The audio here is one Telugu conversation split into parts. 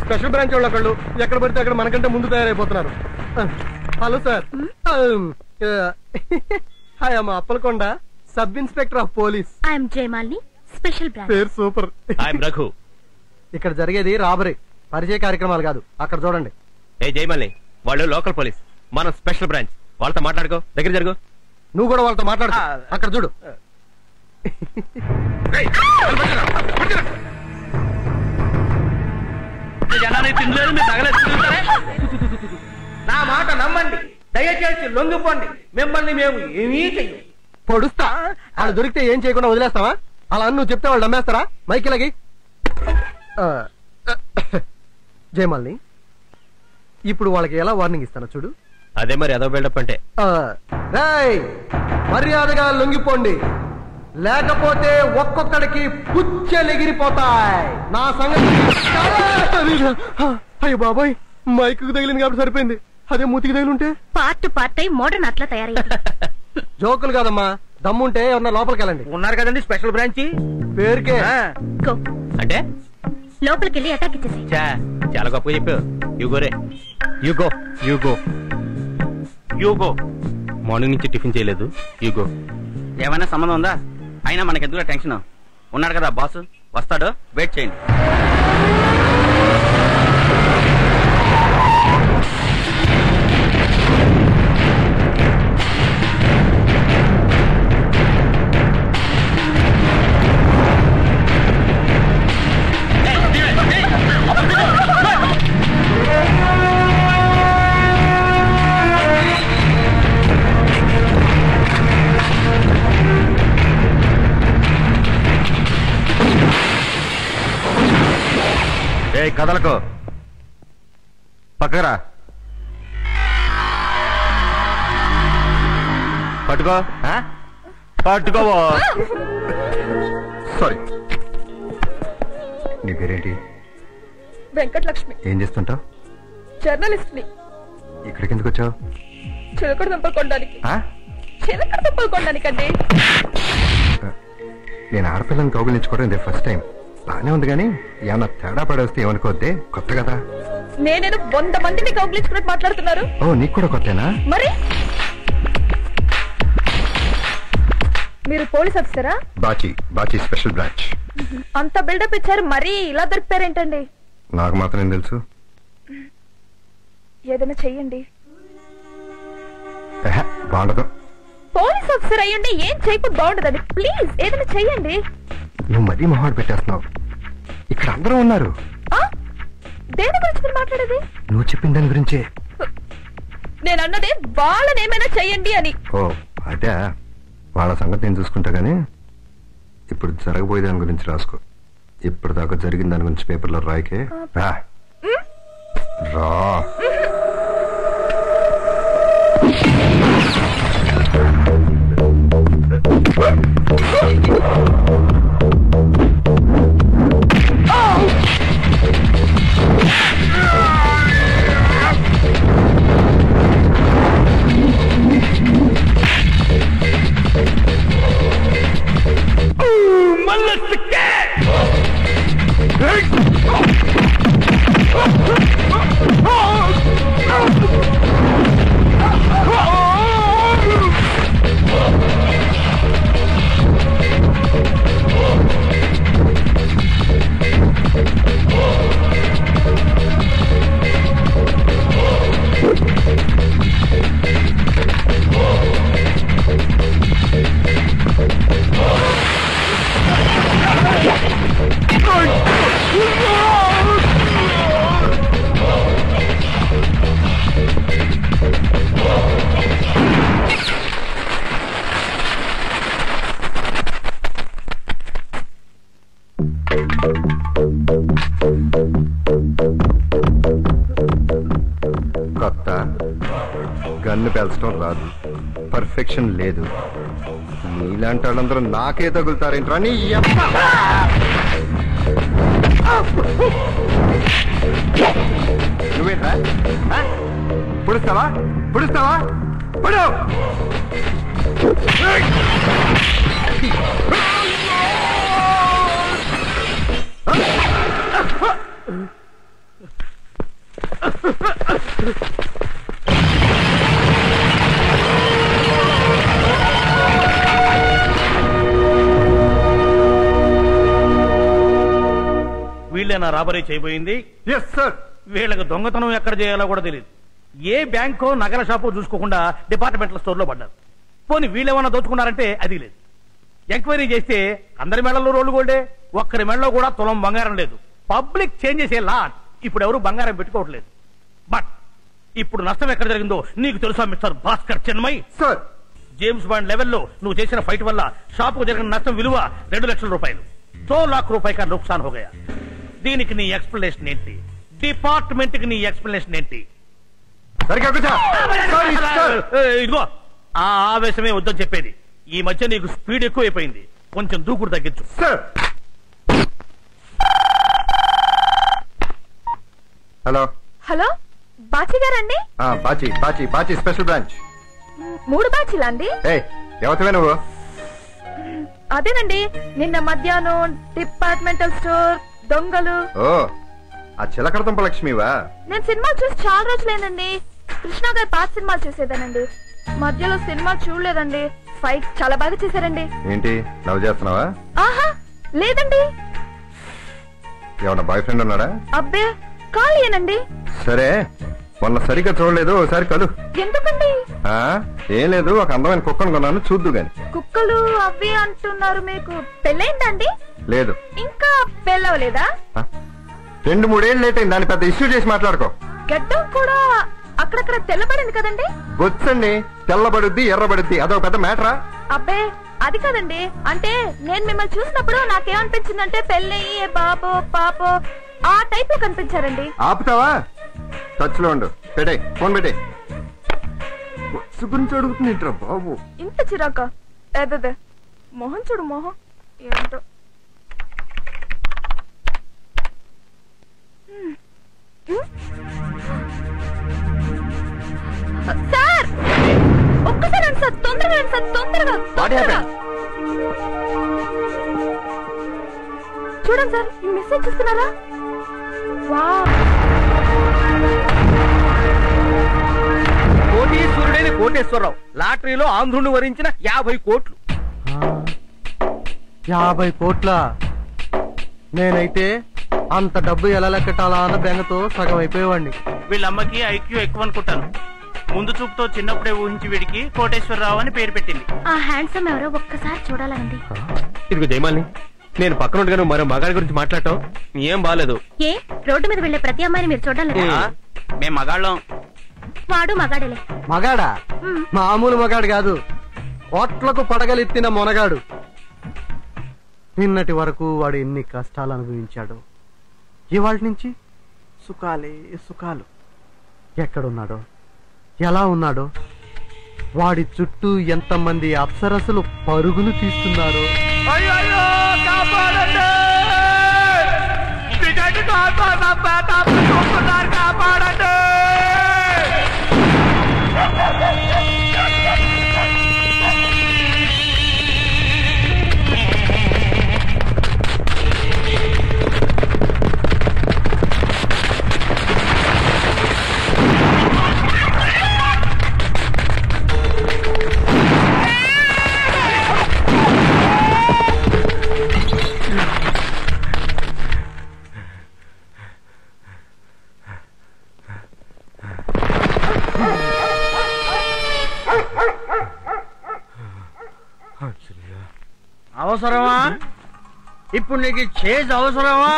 స్పెషల్ బ్రాంచ్ వాళ్ళు ఒకళ్ళు ఎక్కడ పడితే అక్కడ మనకంటే ముందు తయారైపోతున్నారు. హలో సార్, హాయ్ అమ్మ Appalakonda, sub inspector of police. I'm Jayamalini, special branch. పేరు సూపర్. ఐఎమ్ రఘు. ఇక్కడ జరిగేది రాబరీ, పరిచయ కార్యక్రమాలు కాదు. అక్కడ చూడండి. ఏ జయమాలిని, వాళ్ళు లోకల్ పోలీస్, మనం స్పెషల్ బ్రాంచ్. వాళ్ళతో మాట్లాడుకో, దగ్గర జరుగు. నువ్వు కూడా వాళ్ళతో మాట్లాడు. అక్కడ చూడు. నా మాట నమ్మండి, దయచేసి లొంగిపోండి. మిమ్మల్ని మేము ఏమీ చెయ్యం. పొడుస్తా. వాళ్ళు దొరికితే ఏం చేయకుండా వదిలేస్తావా? అలా నువ్వు చెప్తే వాళ్ళు నమ్మేస్తారా? మైకిలకి జయమాలిని, ఇప్పుడు వాళ్ళకి ఎలా వార్నింగ్ ఇస్తానో చూడు. అదే మరి అదో బిల్డప్ అంటే. మర్యాదగా లొంగిపోండి, లేకపోతే ఒక్కొక్కడికి పుచ్చెలెగిరిపోతాయి. నా సంగతి. అయ్యో బాబాయ్, మైకు తగిలింది కాబట్టి సరిపోయింది. అదే మూతికి తగిలింటే పార్ట్ పార్ట్ అయి మోడర్న్ అట్లా తయారయ్యింది. జోకులు కాదమ్మా, దమ్ముంటే ఎవరన్నా లోపలికి వెళ్ళండి. ఉన్నారు కదండి స్పెషల్ బ్రాంచ్. పేరుకే. అంటే లోపలికి వెళ్ళి అటాక్ ఇచ్చేసి. చాలా గొప్పగా చెప్పావు. యుగోరే, యుగో యుగో యుగో. మార్నింగ్ నుంచి టిఫిన్ చేయలేదు. యుగో. ఏమైనా సంబంధం ఉందా? అయినా మనకెందుకు టెన్షన్? ఉన్నాడు కదా బాస్, వస్తాడు, వెయిట్ చేయండి. కదలకు, పక్కరా. పట్టుకో, పట్టుకోవో. సారీ. నీ పేరేంటి? వెంకటలక్ష్మి. ఏం చేస్తుంటావు? జర్నలిస్ట్ ని. ఇక్కడికి ఎందుకు వచ్చావు? చిలకడ దుంపలు కొనడానికి. చిలకడ దుంపలు కొనడానికండి. నేను ఆడపిల్లని కౌగిలించుకోవడం ఇదే ఫస్ట్ టైం. బానే ఉంది కానీ ఏమన్నా తేడా పడేస్తే ఏమనుకోద్దే, కొత్త కదా. నేనేదో 100 మందిని కౌగిలించుకున్నట్టు మాట్లాడుతున్నారు. ఓ, నీకు కూడా కొత్తేనా? మరి మీరు పోలీస్ ఆఫీసరా? Bachi special branch. అంత బిల్డప్ ఇచ్చారు, మరీ ఇలా దొరికిపోయారేంటండి? నాకు మాత్రం ఏం తెలుసు. ఏదైనా చెయ్యండి. బాగుండదు. పోలీస్ ఆఫీసర్ అయ్యండి ఏం చేయకపోతే బాగుండదండి. ప్లీజ్ ఏదైనా చెయ్యండి. నువ్వు మరీ మొహాడు పెట్టేస్తున్నావు. ఇక్కడ అందరూ ఉన్నారు. దేని గురించి మీరు మాట్లాడేది? నువ్వు చెప్పిన దాని గురించే. నేను అన్నదే వాళ్ళని ఏమైనా చెయ్యండి అని. ఓ అదే, వాళ్ళ సంగతి నేను చూసుకుంటా గానీ ఇప్పుడు జరగబోయే దాని గురించి రాసుకో. ఇప్పుడు దాకా జరిగిన దాని గురించి పేపర్లో రాయకే. రా. Oh! కొత్త గన్ను పేల్చడం రాదు, పర్ఫెక్షన్ లేదు. నీలాంటి వాళ్ళందరూ నాకే తగులుతారేంట్రా నీ నువ్వేంట్రా? పుడుస్తావా పుడుస్తావా పుడు. వీళ్ళేనా రాబరీ చేయబోయింది? Yes sir. వీళ్ళకి దొంగతనం ఎక్కడ చేయాలో కూడా తెలియదు. ఏ బ్యాంకో నగల షాపో చూసుకోకుండా డిపార్ట్మెంటల్ స్టోర్ లో పడ్డారు. పోనీ వీళ్ళేమన్నా దోచుకున్నారంటే అది లేదు. ఎంక్వైరీ చేస్తే అందరి మెడల్లో రోడ్లు గోల్డే, ఒక్కరి మెడలో కూడా తులం బంగారం లేదు. Public changes a lot. ఇప్పుడు ఎవరు బంగారం పెట్టుకోవట్లేదు. బట్ ఇప్పుడు నష్టం ఎక్కడ జరిగిందో నీకు తెలుసా మిస్టర్ భాస్కర్ చెన్మై? సార్, జేమ్స్ బాండ్ లెవెల్లో నువ్వు చేసిన ఫైట్ వల్ల షాపుకు జరిగిన నష్టం విలువ 2 లక్షల రూపాయలు. 2 लाख रुपए का नुकसान हो गया. దీనికి నీ ఎక్స్ప్లెనేషన్ ఏంటి? డిపార్ట్మెంట్ కి నీ ఎక్స్ప్లెనేషన్ ఏంటి? ఇదిగో ఆ ఆవేశమే వద్దని చెప్పేది. ఈ మధ్య నీకు స్పీడ్ ఎక్కువైపోయింది. కొంచెం దూకుడు తగ్గించు. హలో హలో, బాచి గారండి? Bachi Bachi Bachi special branch. 3 బాచీలా అండి? ఎవరివే నువ్వు? అదేనండి, నిన్న మధ్యాహ్నం డిపార్ట్మెంటల్ స్టోర్ దొంగలు. ఓ, ఆ చిలకడతంప లక్ష్మివా? నేను సినిమా చూసి చాలా రోజులైందండి. కృష్ణ గారి పాత సినిమాలు చూసేదానండి. మధ్యలో సినిమా చూడలేదండి. ఫైట్ చాలా బాగా చేశారండి. ఏంటి లవ్ చేస్తున్నావా? ఆహా లేదండి. ఏమన్నా బాయ్ ఫ్రెండ్ ఉన్నాడా? అబ్బే ఖాళీయేనండి. సరే, మొన్న సరిగ్గా చూడలేదు, ఒకసారి కలు. ఎందుకండి? ఏం లేదు, ఒక అందమైన కుక్కను కొన్నాను, చూద్దు గాని. కుక్కలు అవి అంటున్నారు. మీకు పెళ్ళైందండి? లేదు. ఇంకా పెళ్ళవలేదా? 2-3 ఏళ్ళు లేట్ అయింది. దాన్ని పెద్ద ఇష్యూ చేసి మాట్లాడుకో. గడ్డం కూడా అక్కడక్కడ తెల్లబడింది కదండి? బొచ్చండి, తెల్లబడుద్ది ఎర్రబడుద్ది, అదొక పెద్ద మ్యాటరా? అబ్బే అది కదండి. అంటే నేను మిమ్మల్ని చూసినప్పుడు నాకేమనిపించిందంటే పెళ్ళయ్యే బాబో పాపో ఆ టైప్ లో కనిపించారండి. ఆపుతావా? టచ్ లో ఉండు. పెట్టే ఫోన్, పెట్టే. గురించి అడుగుతుందింట్రా బాబు. ఇంత చిరాక? అదే మొహం చూడు, మొహం ఏంటో. సార్ ఒక్కసారి రండి సార్, తొందరగా రండి సార్, తొందరగా. చూడండి సార్, ఈ మెసేజ్ చూస్తున్నారా? కోటీశ్వరుడైన కోటేశ్వరరావు లాటరీలో ఆంధ్రుని వరించిన 50 కోట్లు. 50 కోట్ల? నేనైతే అంత డబ్బు ఎలా లెక్కటాలా అన్న బెంగతో సగం అయిపోయేవాడిని. వీళ్ళమ్మకి ఐక్యూ ఎక్కువ అనుకుంటాను. ముందు చూపుతో చిన్నప్పుడే ఊహించి వీడికి కోటేశ్వరరావు అని పేరు పెట్టింది. ఆ హ్యాండ్సమ్ ఎవరో ఒక్కసారి చూడాలండి. ఇదిగో జయమాలిని, నేను పక్కన ఉండగా మరో మగాడి గురించి మాట్లాడటం ఏం బాలేదు. ఏ రోడ్డు మీద వెళ్లే ప్రతి అమ్మాయిని మీరు చూడాలి? మేం మగాళ్ళం. వాడు మగాడేలే. మగాడా? మామూలు మగాడు కాదు, కోట్లకు పడగలెత్తిన మొనగాడు. నిన్నటి వరకు వాడు ఎన్ని కష్టాలు అనుభవించాడు. ఇవాళ నుంచి సుఖాలే సుఖాలు. ఎక్కడున్నాడో, ఎలా ఉన్నాడో, వాడి చుట్టూ ఎంతమంది అప్సరసలు పరుగులు తీస్తున్నారో. కాపాడండి! అవసరమా? ఇప్పుడు నీకు చేజ్ అవసరమా?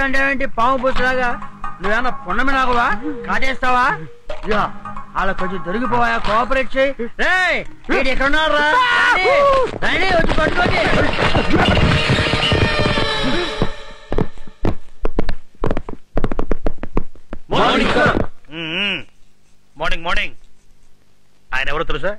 అంటే ఏంటి? పాము పుచ్చలాగా నువ్వేమన్నా పున్నమి నాకువా? కాటేస్తావా? అలా కొంచెం దొరికిపోవా, కోఆపరేట్ చేయి. రేయ్ ఎక్కడున్నారా? వచ్చి పట్టుకోండి. Morning morning. ఆయన ఎవరో తెలుసా?